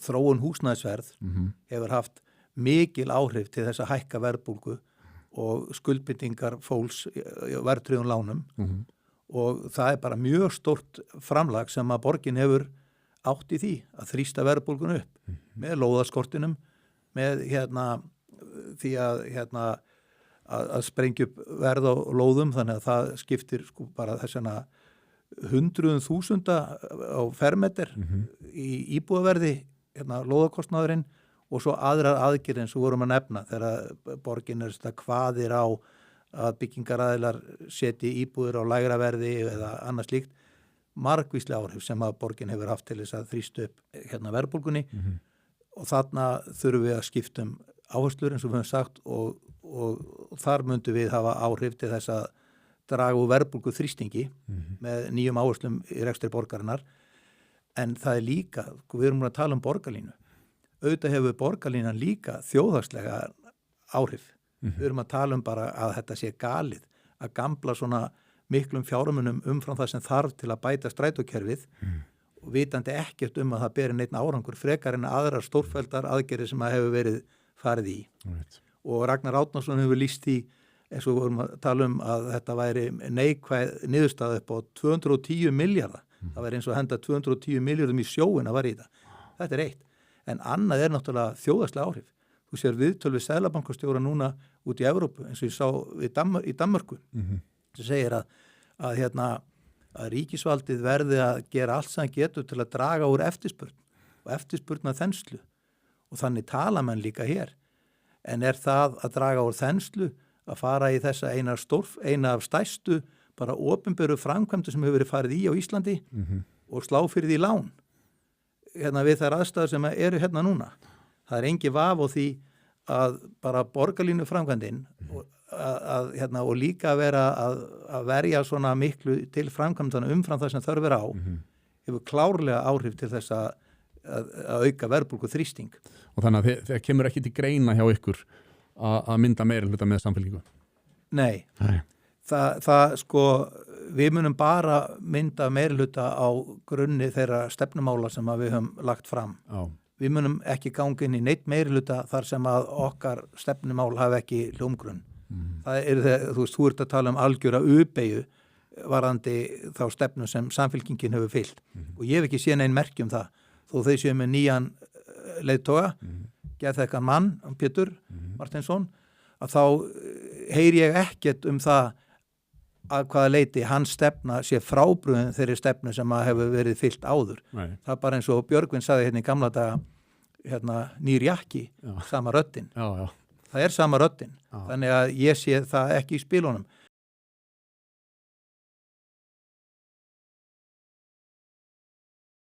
þróun húsnæðisverð hefur haft mikil áhrif til þess að hækka verðbólgu og skuldbindingar fólks í verðtryggðum lánum og það bara mjög stórt framlag sem að borgin hefur átt í því að þrýsta verðbólgun upp með lóðaskortinum, með því að sprengja upp verð á lóðum, þannig að það skiptir sko bara þessana 100.000 á fermeter í íbúðaverði, lóðakostnaðurinn og svo aðrar aðgerðir sem vorum að nefna þegar borgin kvaðir á að byggingaraðilar setji íbúðir á lægra verði eða annað slíkt, margvíslega áhrif sem að borgin hefur haft til þess að þrýsta upp verðbólgunni og þarna þurfum við að skipta áherslur eins og við höfum sagt og þar myndum við hafa áhrif til þess að draga úr verðbólgu þrýstingi með nýjum áherslum í rekstri borgarinnar. En það líka, við erum að tala borgarlínu, auðvitað hefur borgarlínan líka þjóðhagslega áhrif. Við erum að tala bara að þetta sé galið, að gambla svona miklum fjármunum umfram það sem þarf til að bæta strætókerfið og vitandi ekkert að það beri neitt árangur frekar en aðrar stórfelldar aðgerðir sem að hefur verið farið í. Og Ragnar Árnason hefur lýst því, eins og við vorum að tala að þetta væri neikvæð niðurstaða upp á 210 milljarða. Það væri eins og að henda 210 milljörðum í sjóin að var í þetta. Þetta eitt. En annað náttúrulega þjóðhagslega áhrif. Þú sér viðtöl við seðlabankastjóra núna út í Evrópu, eins og ég sá í Danmörku, sem segir að ríkisvaldið verði að gera allt sem getur til að draga úr eftirspurn og eftirspurna þenslu. Og þannig tala menn líka hér. En það að draga úr þenslu, að fara í þessa eina af stærstu bara opinberu framkvæmdu sem hefur verið farið í á Íslandi og slá fyrir því lán við þær aðstæður sem eru núna. Það engin vaf á því að bara borgarlínu framkvæmdin og líka vera að verja svona miklu til framkvæmdana umfram það sem þörf á hefur klárlega áhrif til þess að auka verðbólgu þrýsting. Og þannig að það kemur ekki til greina hjá ykkur að mynda meirihluta með samfélkingu? Nei. Það sko, við munum bara mynda meirihluta á grunni þeirra stefnumála sem við höfum lagt fram. Við munum ekki ganga inn í neitt meirihluta þar sem að okkar stefnumál hafi ekki hljómgrunn. Þú ert að tala algjöra uppeyju varðandi þá stefnu sem samfélkingin hefur fylgt. Og ég hef ekki séð nein merki það. Þó þeir séu með nýjan leiðtoga, geðþekkan mann, Pétur Marteinsson, að þá heyri ég ekkert það að hvaða leiti hans stefna sé frábrugðin þeirri stefnu sem hefur verið fylgt áður. Það bara eins og Björgvin sagði í gamla daga, nýr jakki, sama röddin. Það sama röddin. Þannig að ég sé það ekki í spilunum.